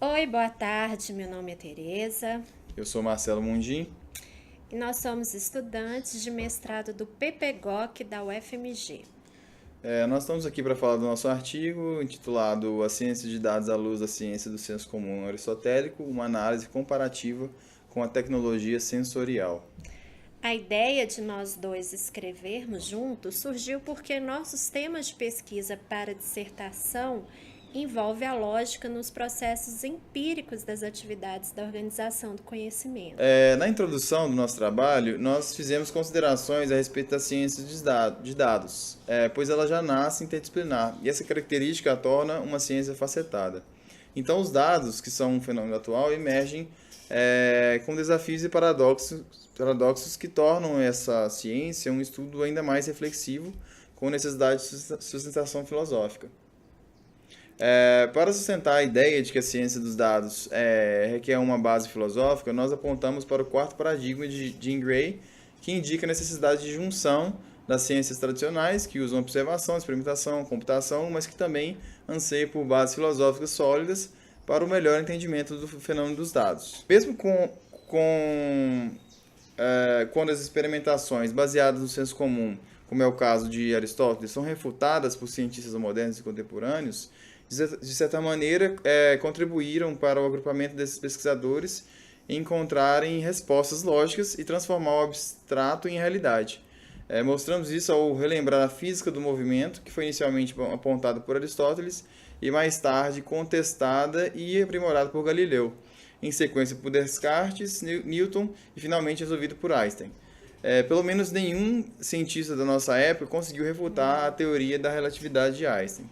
Oi, boa tarde. Meu nome é Tereza Eu sou Marcelo Mundim. e nós somos estudantes de mestrado do PPGOC da UFMG. Nós estamos aqui para falar do nosso artigo intitulado A Ciência de Dados à Luz da Ciência do Senso Comum Aristotélico, uma análise comparativa com a tecnologia sensorial. A ideia de nós dois escrevermos juntos surgiu porque nossos temas de pesquisa para dissertação envolve a lógica nos processos empíricos das atividades da organização do conhecimento. Na introdução do nosso trabalho, nós fizemos considerações a respeito da ciência de dados, pois ela já nasce interdisciplinar e essa característica a torna uma ciência facetada. Então, os dados, que são um fenômeno atual, emergem com desafios e paradoxos que tornam essa ciência um estudo ainda mais reflexivo, com necessidade de sustentação filosófica. Para sustentar a ideia de que a ciência dos dados requer uma base filosófica, nós apontamos para o quarto paradigma de Jean Gray, que indica a necessidade de junção das ciências tradicionais, que usam observação, experimentação, computação, mas que também anseiam por bases filosóficas sólidas para o melhor entendimento do fenômeno dos dados. Mesmo quando as experimentações baseadas no senso comum, como é o caso de Aristóteles, são refutadas por cientistas modernos e contemporâneos, de certa maneira, contribuíram para o agrupamento desses pesquisadores em encontrarem respostas lógicas e transformar o abstrato em realidade. Mostramos isso ao relembrar a física do movimento, que foi inicialmente apontada por Aristóteles e mais tarde contestada e aprimorada por Galileu, em sequência por Descartes, Newton e finalmente resolvido por Einstein. Pelo menos nenhum cientista da nossa época conseguiu refutar a teoria da relatividade de Einstein.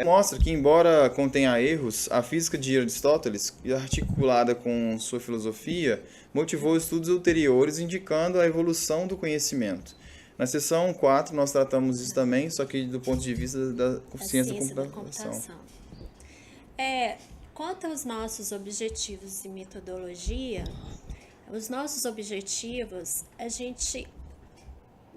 Mostra que, embora contenha erros, a física de Aristóteles, articulada com sua filosofia, motivou estudos ulteriores indicando a evolução do conhecimento. Na seção 4 nós tratamos isso também, só que do ponto de vista da A ciência ciência da da computação. computação. Quanto aos nossos objetivos e metodologia, os nossos objetivos,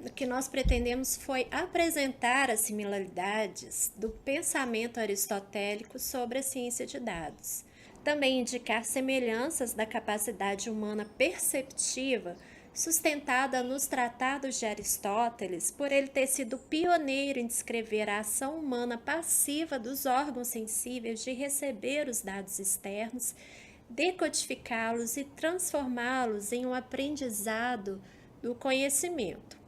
o que nós pretendemos foi apresentar as similaridades do pensamento aristotélico sobre a ciência de dados. Também indicar semelhanças da capacidade humana perceptiva sustentada nos tratados de Aristóteles, por ele ter sido pioneiro em descrever a ação humana passiva dos órgãos sensíveis de receber os dados externos, decodificá-los e transformá-los em um aprendizado do conhecimento.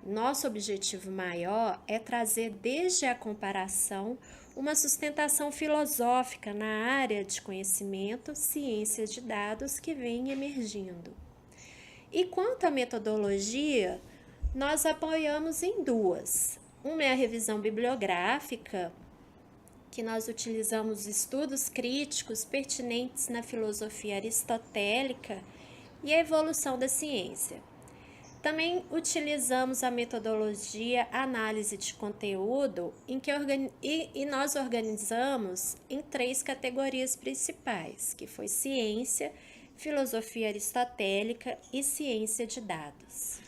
Nosso objetivo maior é trazer desde a comparação uma sustentação filosófica na área de conhecimento, ciências de dados que vem emergindo. E quanto à metodologia, nós apoiamos em duas. Uma é a revisão bibliográfica, que nós utilizamos estudos críticos pertinentes na filosofia aristotélica e a evolução da ciência. Também utilizamos a metodologia análise de conteúdo, e nós organizamos em 3 categorias principais, que foi ciência, filosofia aristotélica e ciência de dados.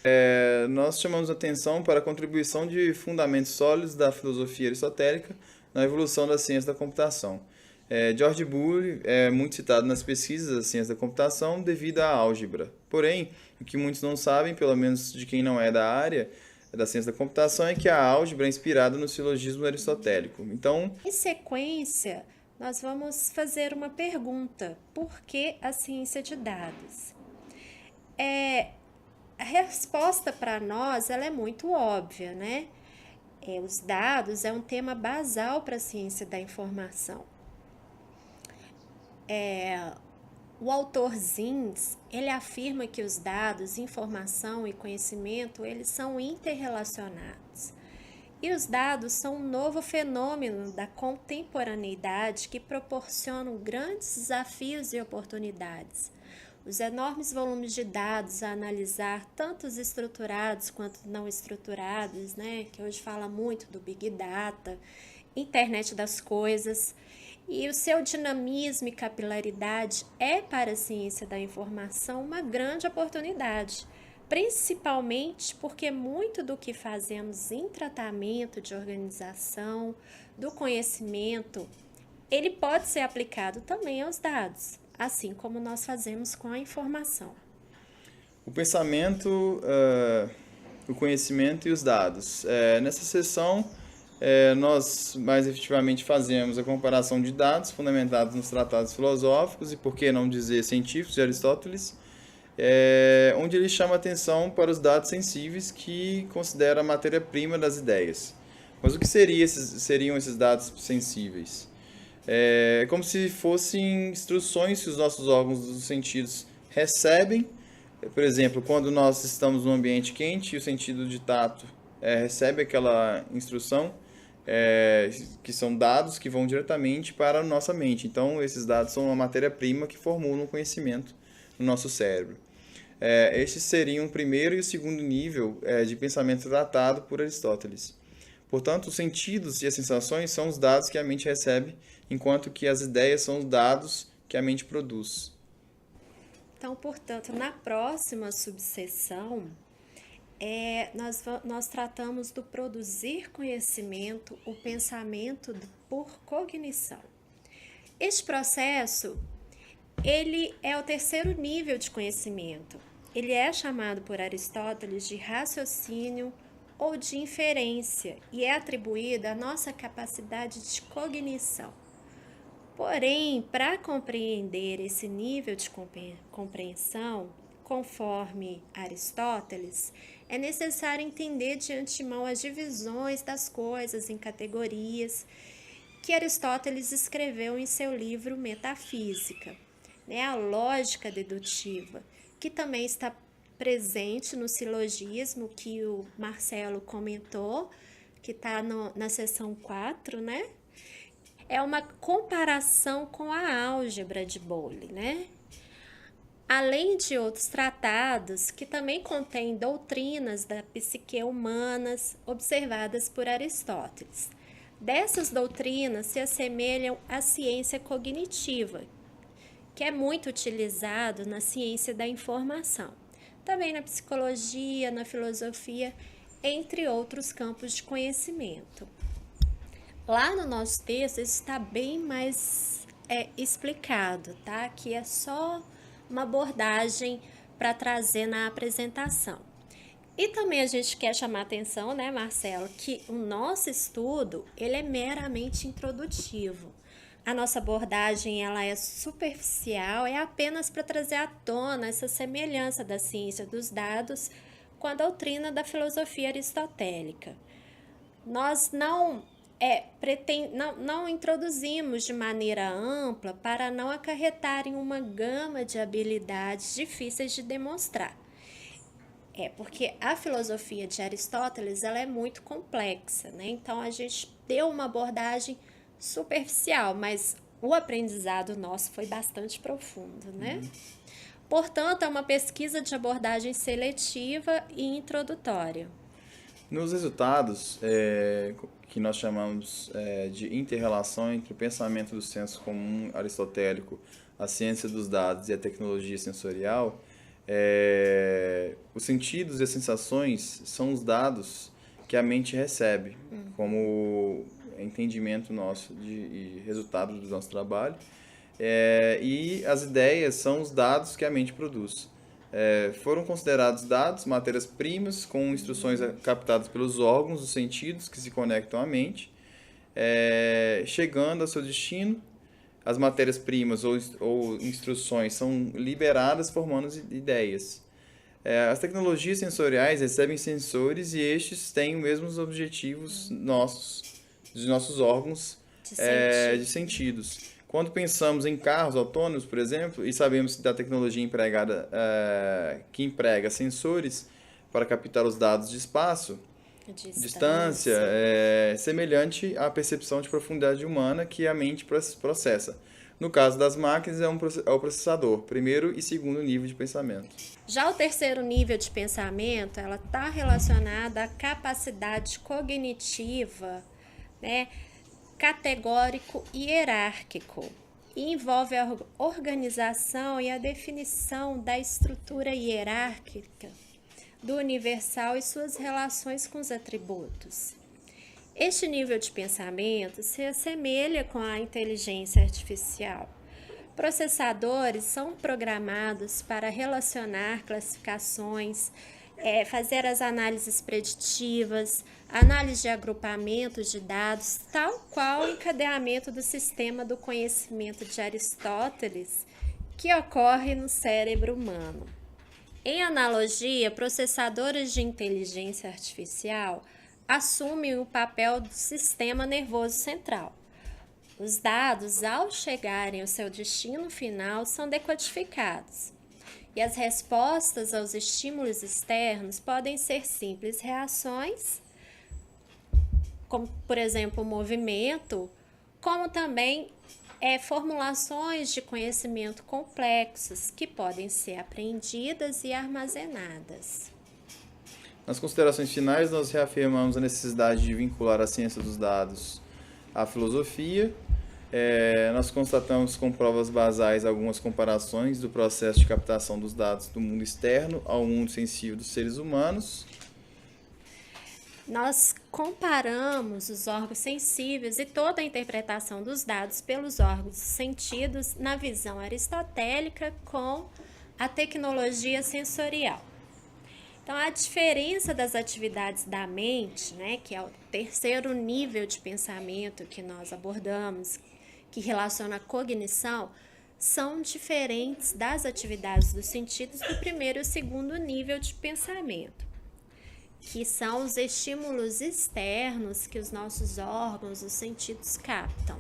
Nós chamamos atenção para a contribuição de fundamentos sólidos da filosofia aristotélica na evolução da ciência da computação. George Boole é muito citado nas pesquisas da ciência da computação devido à álgebra. Porém, o que muitos não sabem, pelo menos de quem não é da área da ciência da computação, é que a álgebra é inspirada no silogismo aristotélico. Então, em sequência, nós vamos fazer uma pergunta: por que a ciência de dados? A resposta para nós ela é muito óbvia, né? Os dados é um tema basal para a ciência da informação. O autor Zins, ele afirma que os dados, informação e conhecimento, eles são interrelacionados. E os dados são um novo fenômeno da contemporaneidade que proporcionam grandes desafios e oportunidades. Os enormes volumes de dados a analisar, tanto os estruturados quanto não estruturados, né, que hoje fala muito do Big Data, internet das coisas, e o seu dinamismo e capilaridade é para a ciência da informação uma grande oportunidade, principalmente porque muito do que fazemos em tratamento de organização, do conhecimento, ele pode ser aplicado também aos dados, assim como nós fazemos com a informação. O pensamento, o conhecimento e os dados. Nessa sessão, nós mais efetivamente fazemos a comparação de dados fundamentados nos tratados filosóficos e, por que não dizer, científicos de Aristóteles, onde ele chama atenção para os dados sensíveis que considera a matéria-prima das ideias. Mas o que seriam esses dados sensíveis? É como se fossem instruções que os nossos órgãos dos sentidos recebem. Por exemplo, quando nós estamos num ambiente quente e o sentido de tato recebe aquela instrução, que são dados que vão diretamente para a nossa mente. Então, esses dados são a matéria-prima que formulam o conhecimento no nosso cérebro. Estes seriam o primeiro e o segundo nível de pensamento tratado por Aristóteles. Portanto, os sentidos e as sensações são os dados que a mente recebe, enquanto que as ideias são os dados que a mente produz. Então, portanto, na próxima subseção, nós tratamos do produzir conhecimento, o pensamento por cognição. Este processo, ele é o terceiro nível de conhecimento. Ele é chamado por Aristóteles de raciocínio ou de inferência e é atribuído à nossa capacidade de cognição. Porém, para compreender esse nível de compreensão, conforme Aristóteles, é necessário entender de antemão as divisões das coisas em categorias que Aristóteles escreveu em seu livro Metafísica, a lógica dedutiva, que também está presente no silogismo que o Marcelo comentou, que está na seção 4, É uma comparação com a álgebra de Boole, Além de outros tratados que também contêm doutrinas da psique humanas observadas por Aristóteles. Dessas doutrinas se assemelham à ciência cognitiva, que é muito utilizado na ciência da informação, também na psicologia, na filosofia, entre outros campos de conhecimento. Lá no nosso texto isso está bem mais explicado, tá? Que é só uma abordagem para trazer na apresentação. E também a gente quer chamar a atenção, Marcelo, que o nosso estudo ele é meramente introdutivo. A nossa abordagem ela é superficial, é apenas para trazer à tona essa semelhança da ciência dos dados com a doutrina da filosofia aristotélica. Nós não introduzimos de maneira ampla para não acarretar em uma gama de habilidades difíceis de demonstrar. Porque a filosofia de Aristóteles ela é muito complexa, Então a gente deu uma abordagem superficial, mas o aprendizado nosso foi bastante profundo, Portanto, é uma pesquisa de abordagem seletiva e introdutória. Nos resultados, que nós chamamos de inter-relação entre o pensamento do senso comum aristotélico, a ciência dos dados e a tecnologia sensorial, os sentidos e as sensações são os dados que a mente recebe como entendimento nosso e resultado do nosso trabalho, e as ideias são os dados que a mente produz. Foram considerados dados, matérias-primas com instruções captadas pelos órgãos dos sentidos que se conectam à mente, chegando ao seu destino. As matérias-primas ou instruções são liberadas formando ideias. As tecnologias sensoriais recebem sensores e estes têm os mesmos objetivos dos nossos órgãos de sentidos. Quando pensamos em carros autônomos, por exemplo, e sabemos da tecnologia que emprega sensores para captar os dados de espaço, distância, semelhante à percepção de profundidade humana que a mente processa. No caso das máquinas, é o processador, primeiro e segundo nível de pensamento. Já o terceiro nível de pensamento, ela está relacionada à capacidade cognitiva, categórico e hierárquico, e envolve a organização e a definição da estrutura hierárquica do universal e suas relações com os atributos. Este nível de pensamento se assemelha com a inteligência artificial. Processadores são programados para relacionar classificações, fazer as análises preditivas, análise de agrupamentos de dados, tal qual o encadeamento do sistema do conhecimento de Aristóteles, que ocorre no cérebro humano. Em analogia, processadores de inteligência artificial assumem o papel do sistema nervoso central. Os dados, ao chegarem ao seu destino final, são decodificados. E as respostas aos estímulos externos podem ser simples reações, como, por exemplo, o movimento, como também formulações de conhecimento complexos que podem ser aprendidas e armazenadas. Nas considerações finais, nós reafirmamos a necessidade de vincular a ciência dos dados à filosofia. Nós constatamos com provas basais algumas comparações do processo de captação dos dados do mundo externo ao mundo sensível dos seres humanos. Nós comparamos os órgãos sensíveis e toda a interpretação dos dados pelos órgãos sentidos na visão aristotélica com a tecnologia sensorial. Então, a diferença das atividades da mente, que é o terceiro nível de pensamento que nós abordamos, que relaciona a cognição, são diferentes das atividades dos sentidos do primeiro e segundo nível de pensamento, que são os estímulos externos que os nossos órgãos, os sentidos captam.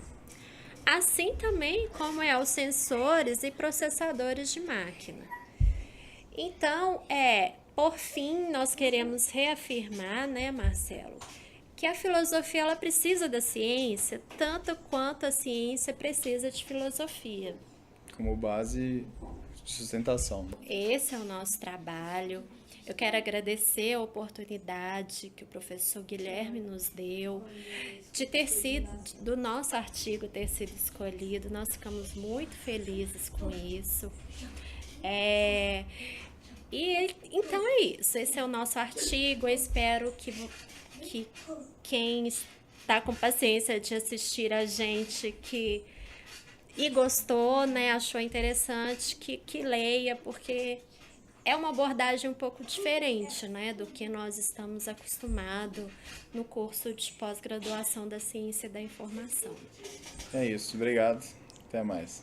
Assim também como os sensores e processadores de máquina. Então, por fim, nós queremos reafirmar, Marcelo, que a filosofia ela precisa da ciência, tanto quanto a ciência precisa de filosofia. Como base de sustentação. Esse é o nosso trabalho. Eu quero agradecer a oportunidade que o professor Guilherme nos deu de ter sido, do nosso artigo ter sido escolhido. Nós ficamos muito felizes com isso. Então é isso. Esse é o nosso artigo. Eu espero que quem está com paciência de assistir a gente e gostou, achou interessante, que leia, porque é uma abordagem um pouco diferente, do que nós estamos acostumados no curso de pós-graduação da ciência da informação. É isso, obrigado, até mais.